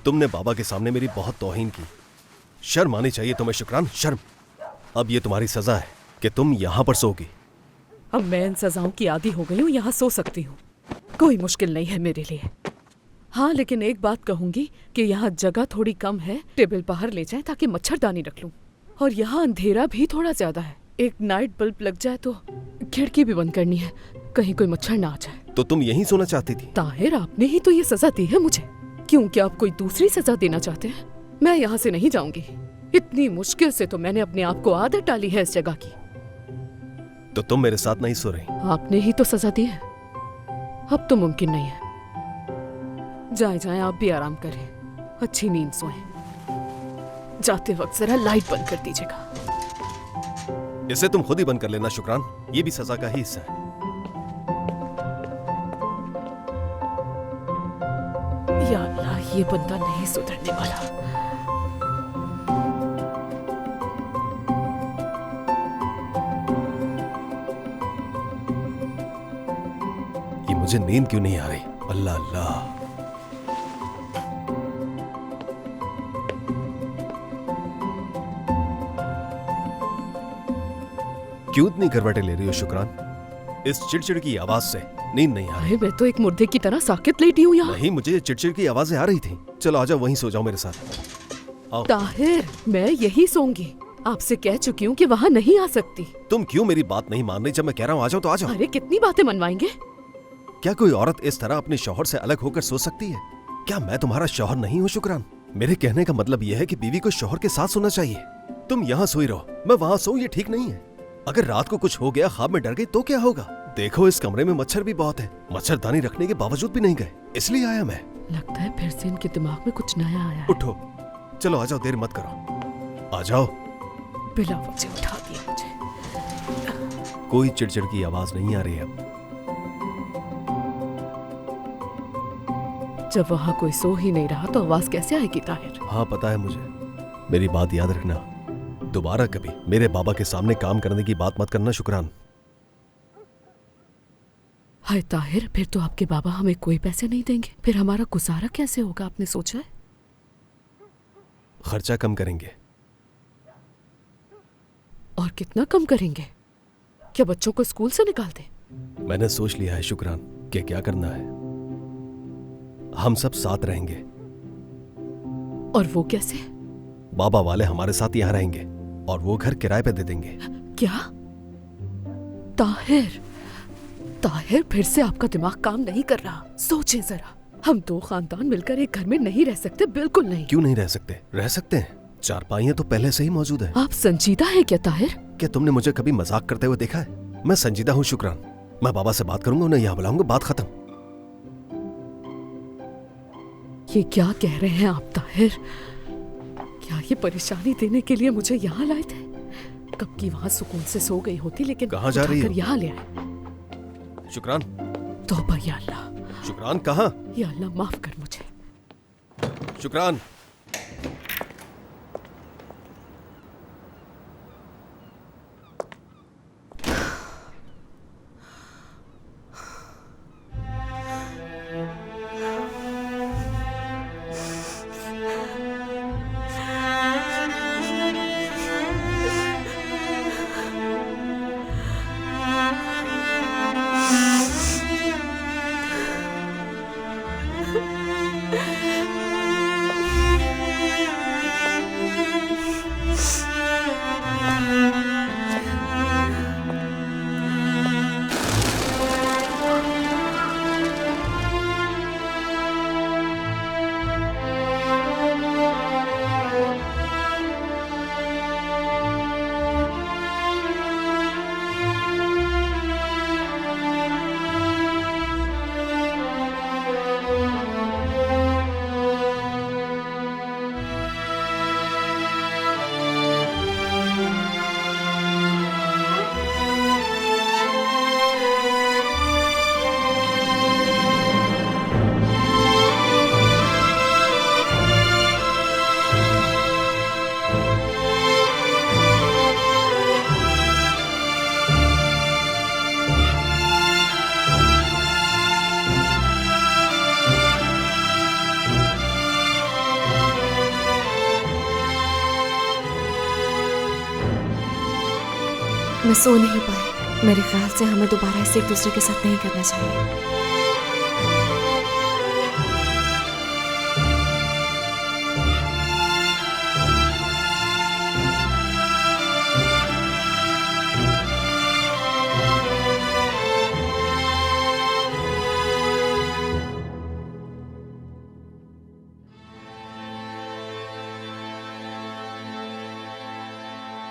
तुमने बाबा के सामने मेरी बहुत तौहीन की। शर्म आनी चाहिए तुम्हें शुक्रान, शर्म। अब ये तुम्हारी सजा है कि तुम यहाँ पर सोगी। अब मैं इन सजाओं की आदी हो गई हूँ, यहाँ सो सकती हूँ, कोई मुश्किल नहीं है मेरे लिए। हाँ, लेकिन एक बात कहूंगी कि यहाँ जगह थोड़ी कम है। टेबल बाहर ले जाएं ताकि मच्छरदानी रख लूं। और यहाँ अंधेरा भी थोड़ा ज्यादा है। एक नाइट बल्ब लग जाए तो खिड़की भी बंद करनी है, कहीं कोई मच्छर ना आ जाए। तो तुम यहीं सोना चाहती थी? ताहिर, आपने ही तो ये सजा दी है मुझे। क्यों, क्या आप कोई दूसरी सजा देना चाहते हैं? मैं यहाँ से नहीं जाऊंगी। इतनी मुश्किल से तो मैंने अपने आप को आदत डाली है इस जगह की। तो तुम मेरे साथ नहीं सो रही? आपने ही तो सजा दी है, अब तो मुमकिन नहीं है। जाए जाए, आप भी आराम करें, अच्छी नींद सोएं। जाते वक्त जरा लाइट बंद कर दीजिएगा। इसे तुम खुद ही बंद कर लेना शुक्रान, ये भी सजा का ही हिस्सा है। या अल्लाह, ये बंदा नहीं सुधरने वाला। ये मुझे नींद क्यों नहीं आ रही? अल्लाह अल्लाह। क्यों इतनी करवटें ले रही हो शुक्रान? इस चिड़चिड़ की आवाज से नींद नहीं आ रही। मैं तो एक मुर्दे की तरह साकित लेटी हूँ यहाँ। नहीं, मुझे ये चिड़चिड़ की आवाजें आ रही थी। चलो आजाओ, वहीं सो जाओ मेरे साथ। आओ। ताहिर, मैं यही सोऊंगी। आपसे कह चुकी हूँ कि वहाँ नहीं आ सकती। तुम क्यों मेरी बात नहीं मान रही? जब मैं कह रहा हूँ आ जाओ तो आ जाओ। अरे कितनी बातें मनवाएंगे? क्या कोई औरत इस तरह अपने शौहर से अलग होकर सो सकती है? क्या मैं तुम्हारा शौहर नहीं हूँ शुक्रान? मेरे कहने का मतलब यह है कि बीवी को शौहर के साथ सोना चाहिए। तुम यहाँ सोई रहो, मैं वहाँ सोऊं, ये ठीक नहीं है। अगर रात को कुछ हो गया, ख्वाब में डर गई तो क्या होगा? देखो इस कमरे में मच्छर भी बहुत है, मच्छरदानी रखने के बावजूद भी नहीं गए, इसलिए आया मैं। लगता है फिर से इनके दिमाग में कुछ नया आया है। उठो, चलो आ जाओ, देर मत करो, आ जाओ। बिला वजह उठा दिया मुझे। कोई चिड़चिड़ की आवाज नहीं आ रही है अब। जब वहाँ कोई सो ही नहीं रहा तो आवाज कैसे आएगी ताहिर? हाँ पता है मुझे, मेरी बात याद रखना। दोबारा कभी मेरे बाबा के सामने काम करने की बात मत करना शुक्रान। हाय ताहिर, फिर तो आपके बाबा हमें कोई पैसे नहीं देंगे, फिर हमारा गुजारा कैसे होगा? आपने सोचा है? खर्चा कम करेंगे। और कितना कम करेंगे? क्या बच्चों को स्कूल से निकाल दें? मैंने सोच लिया है शुक्रान कि क्या करना है। हम सब साथ रहेंगे। और वो कैसे? बाबा वाले हमारे साथ यहाँ रहेंगे और वो घर किराए पे दे देंगे। क्या? ताहिर, ताहिर, फिर से आपका दिमाग काम नहीं कर रहा। सोचें जरा, हम दो खानदान मिलकर एक घर में नहीं रह सकते, बिल्कुल नहीं। क्यों नहीं रह सकते? रह सकते हैं, चारपाइयां तो पहले से ही मौजूद है। आप संजीदा हैं क्या ताहिर? क्या तुमने मुझे कभी मजाक करते हुए देखा है? मैं संजीदा हूँ शुक्रान। मैं बाबा से बात करूंगा, उन्हें यहाँ बुलाऊंगा, बात खत्म। ये क्या कह रहे हैं आप ताहिर? क्या ये परेशानी देने के लिए मुझे यहाँ लाए थे? कब की वहाँ सुकून से सो गई होती, लेकिन कहाँ जा रही हो? यहाँ ले आए। शुक्रान। तौबा या अल्लाह। शुक्रान कहाँ? या अल्लाह, माफ कर मुझे। शुक्रान। मैं सो नहीं पाई। मेरे ख्याल से हमें दोबारा इसे एक दूसरे के साथ नहीं करना चाहिए।